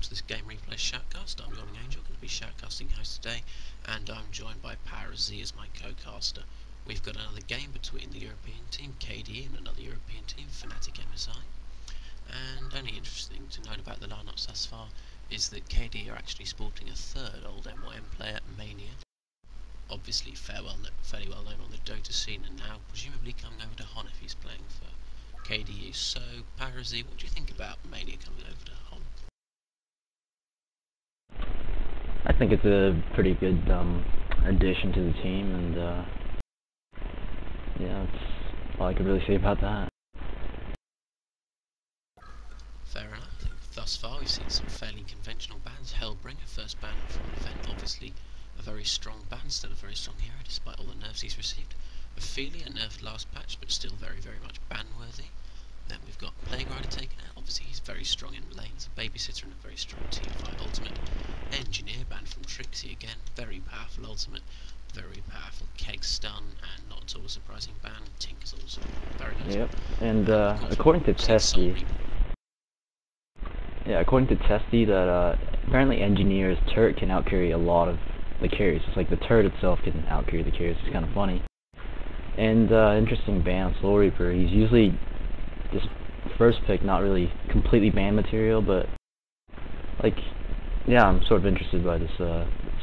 to this Game Replay Shoutcast. I'm Yawning Angel, going to be shoutcasting host today, and I'm joined by Power Z as my co-caster. We've got another game between the European team, KDE, and another European team, Fnatic MSI. And only interesting to note about the lineups thus far is that KDE are actually sporting a third old MYM player, Mania. Obviously fairly well known on the Dota scene, and now presumably coming over to HoN if he's playing for KDE. So, Power Z, what do you think about Mania coming over to HoN? I think it's a pretty good addition to the team, and yeah, that's all I could really say about that. Fair enough. I think thus far we've seen some fairly conventional bans. Hellbringer, first ban from an event, obviously a very strong ban, still a very strong hero despite all the nerfs he's received. Ophelia, nerfed last patch, but still very, very much ban-worthy. Then we've got Plaguerider taken out. Obviously he's very strong in lane as a babysitter and a very strong T5 ultimate. Engineer banned from Trixie again, very powerful ultimate, very powerful keg stun, and not at all a surprising ban. Tink is also very nice. Yep, and according to Testy, that apparently Engineer's turret can outcarry a lot of the carries. It's like the turret itself can outcarry the carries. It's kind of funny. And interesting ban on Soul Reaper. He's usually this first pick, not really completely banned material, but like, yeah, I'm sort of interested by this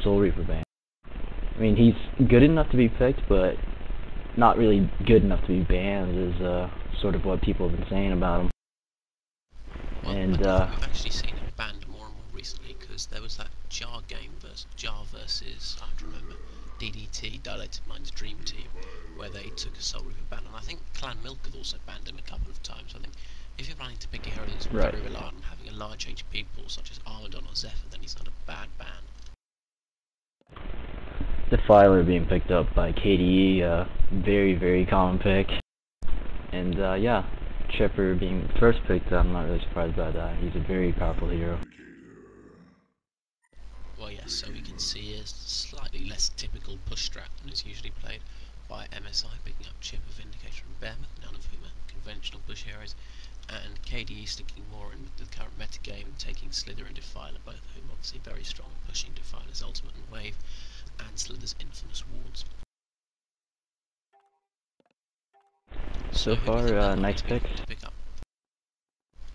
Soul Reaper ban. I mean, he's good enough to be picked, but not really good enough to be banned is sort of what people have been saying about him. Well, and we've actually seen him banned more and more recently, because there was that Jar game versus I don't remember, DDT, Dilated Minds Dream Team, where they took a Soul Reaper ban, and I think Clan Milk have also banned him a couple of times. I think if you're planning to pick a hero that's very reliant on having a large HP pool, such as Armadon or Zephyr, then he's not a bad ban. Defiler being picked up by KDE, very, very common pick. And yeah, Chipper being first picked, I'm not really surprised by that. He's a very powerful hero. Well, yes, so we can see a slightly less typical push strat than is usually played by MSI, picking up Chipper, Vindicator and Behemoth, none of whom are conventional push heroes, and KDE sticking more in with the current meta game and taking Slither and Defiler, both of whom obviously very strong, pushing Defiler's ultimate and wave, and Slither's infamous wards. So far, nice picks.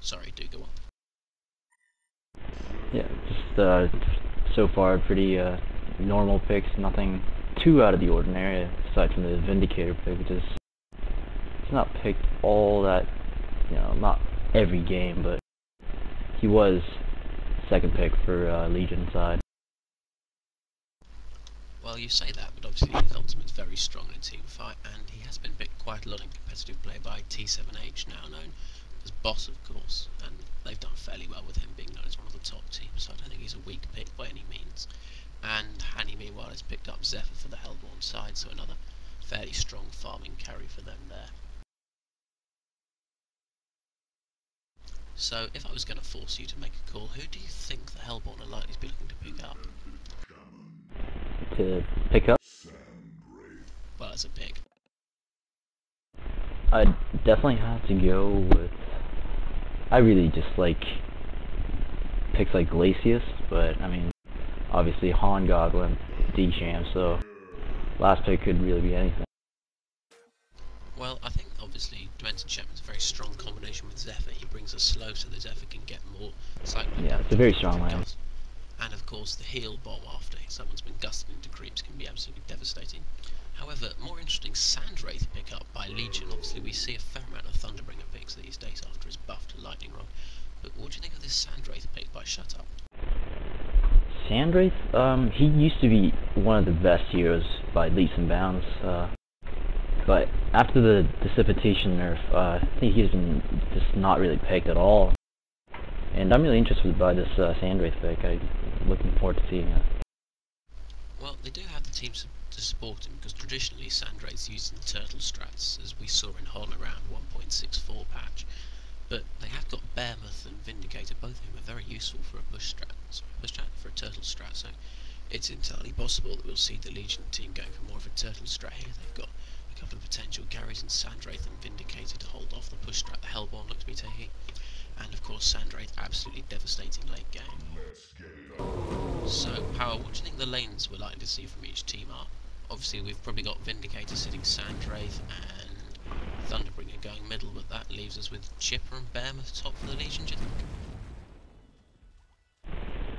Sorry, do go on. Yeah, just so far pretty normal picks, nothing too out of the ordinary, aside from the Vindicator pick, which is it's not picked all that, you know, not every game, but he was second pick for Legion side. Well, you say that, but obviously his ultimate's very strong in team fight, and he has been picked quite a lot in competitive play by T7H, now known as Boss, of course, and they've done fairly well with him being known as one of the top teams, so I don't think he's a weak pick by any means. And Hani, meanwhile, has picked up Zephyr for the Hellborn side, so another fairly strong farming carry for them there. So, if I was going to force you to make a call, who do you think the Hellborn are likely to be looking to pick up? To pick up? Well, as a pick. I'd definitely have to go with... I really just like picks like Glacius, but I mean, obviously HoN Goblin, D-Sham, so last pick could really be anything. Well, I think obviously Demented Chapman's a very strong combination with Zephyr. He brings us slow so that Zephyr can get more cycling. Yeah, it's a very strong lane. And of course the heal bomb after someone's been gusted into creeps can be absolutely devastating. However, more interesting Sandwraith pick up by Legion. Obviously we see a fair amount of Thunderbringer picks these days after his buff to Lightning Rod. But what do you think of this Sandwraith pick by Shut Up? Sandwraith, he used to be one of the best heroes by leaps and bounds, but after the Dissipation nerf, I think he's been just not really picked at all. And I'm really interested by this Sandwraith pick. I'm looking forward to seeing it. Well, they do have the teams to support him, because traditionally Sandwraith's used in turtle strats, as we saw in HoN around 1.64 patch. But they have got Behemoth and Vindicator, both of whom are very useful for a for a turtle strat, so it's entirely possible that we'll see the Legion team going for more of a turtle strat here. They've got a couple of potential carries in Sandwraith and Vindicator to hold off the push strat the Hellborn looks to be taking. and of course Sandraith absolutely devastating late game. So Power, what do you think the lanes we're likely to see from each team are? Obviously we've probably got Vindicator sitting Sandraith and Thunderbringer going middle, but that leaves us with Chipper and Behemoth top for the Legion, do you think?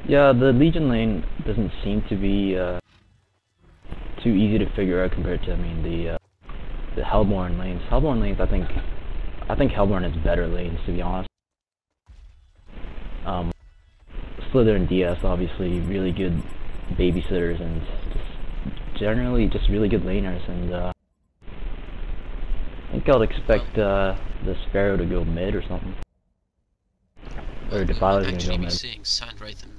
Yeah, the Legion lane doesn't seem to be too easy to figure out compared to, I mean, the Hellborn lanes. Hellborn lanes, I think Hellborn has better lanes, to be honest. Slither and DS, obviously, really good babysitters and generally just really good laners, and I think I'll expect the Sparrow to go mid or something. Or Defiler's gonna go mid. Seeing Sandraith and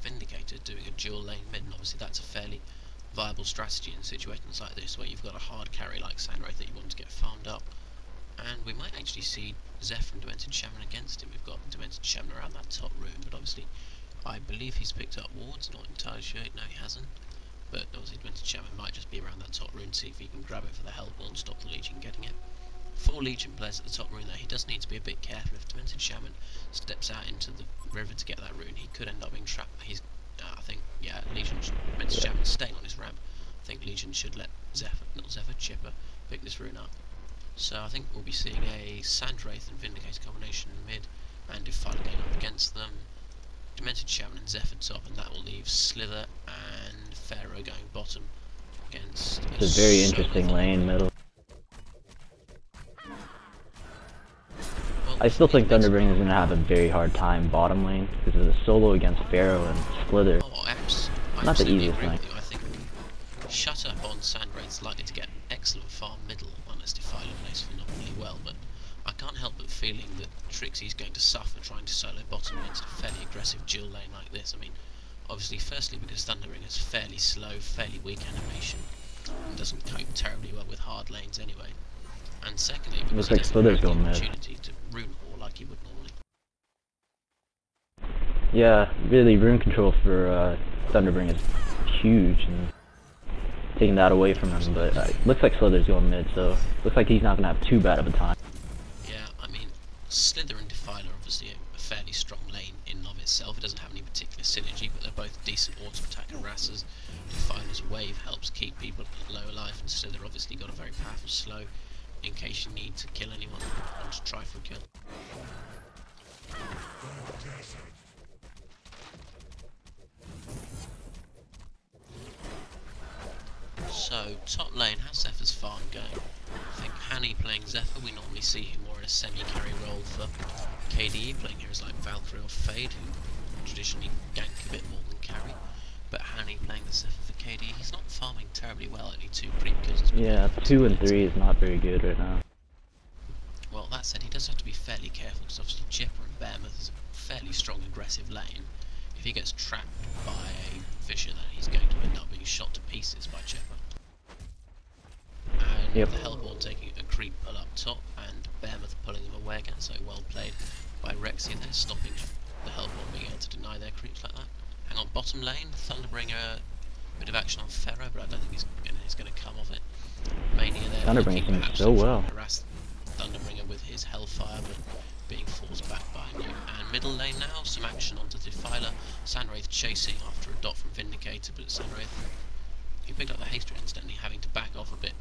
Vindicator doing a dual lane mid, and obviously that's a fairly viable strategy in situations like this where you've got a hard carry like Sandraith that you want to get farmed up. And we might actually see Zephyr and Demented Shaman against him. We've got Demented Shaman around that top rune, but obviously I believe he's picked up wards, not entirely sure. No, he hasn't. But obviously Demented Shaman might just be around that top rune, see if he can grab it for the Hellborn, stop the Legion getting it. 4 Legion players at the top rune there. He does need to be a bit careful. If Demented Shaman steps out into the river to get that rune, he could end up being trapped. He's, I think, yeah, Legion, Demented Shaman staying on his ramp. I think Legion should let Chipper pick this rune up. So I think we'll be seeing a Sandraith and Vindicator combination mid, and Defiler going up against them, Demented Shaman and Zephyr top, and that will leave Slither and Pharaoh going bottom against... It's a very interesting lane middle. I still think Thunderbringer is going to have a very hard time bottom lane because of the solo against Pharaoh and Slither. Oh, not the easiest thing. I think Shut Up on Sandraith's likely to get excellent farm middle unless Defiler plays phenomenally well, but I can't help but feeling that Trixie's going to suffer trying to solo bottom against a fairly aggressive dual lane like this. I mean, obviously, firstly because Thunderbringer's fairly slow, fairly weak animation, and doesn't cope terribly well with hard lanes anyway. And secondly, because he doesn't have the opportunity to rune whore like he would normally. Yeah, really, rune control for Thunderbringer is huge, and taking that away from him, but looks like Slither's going mid, so looks like he's not going to have too bad of a time. Yeah, I mean, Slither and Defiler are obviously a fairly strong lane in and of itself. It doesn't have any particular synergy, but they're both decent auto attack harassers. Defiler's wave helps keep people at lower life, and Slither obviously got a very powerful slow in case you need to kill anyone or to try for a kill. So, top lane, how's Zephyr's farm going? I think Hanny playing Zephyr, we normally see him more in a semi-carry role for KDE, playing heroes like Valkyrie or Fade, who traditionally gank a bit more than carry. But Hanny playing the Zephyr for KDE, he's not farming terribly well, only 2 creep kills. Yeah, 2 and 3 is not very good right now. Well, that said, he does have to be fairly careful, because obviously Chipper and Behemoth is a fairly strong aggressive lane. If he gets trapped by a Fisher, then he's going to end up being shot to pieces by Chipper. And the Hellborn taking a creep pull up top, and Behemoth pulling him away again, so well played by Rexy there, stopping the Hellborn being able to deny their creeps like that. Hang on, bottom lane, Thunderbringer, a bit of action on Pharaoh, but I don't think he's going to come of it. Mania there, Thunderbringer seems so well. Harass Thunderbringer with his Hellfire, but being forced back behind you. And middle lane now, some action onto Defiler, Sandraith chasing after a dot from Vindicator, but Sandraith, he picked up the haste incidentally, having to back off a bit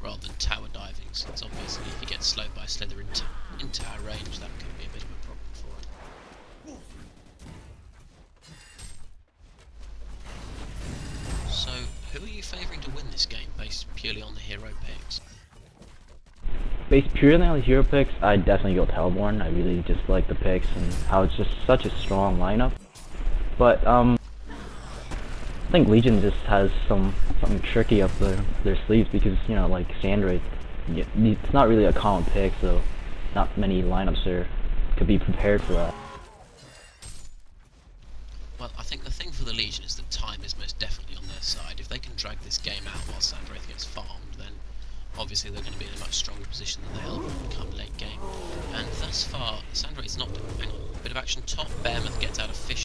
rather than tower diving, since obviously if he gets slowed by Slither in tower range, that could be a bit of a problem for him. So, who are you favouring to win this game, based purely on the hero picks? Based purely on the hero picks, I'd definitely go with Hellborn. I really just like the picks and how it's just such a strong lineup. But I think Legion just has something tricky up their sleeves because, you know, like Sandraith, it's not really a common pick, so not many lineups could be prepared for that. Well, I think the thing for the Legion is that time is most definitely on their side. If they can drag this game out while Sandraith gets farmed, then obviously they're going to be in a much stronger position than the Hellborn come late game. And thus far, Sandraith's not... Hang on, bit of action top, Behemoth gets out of Fish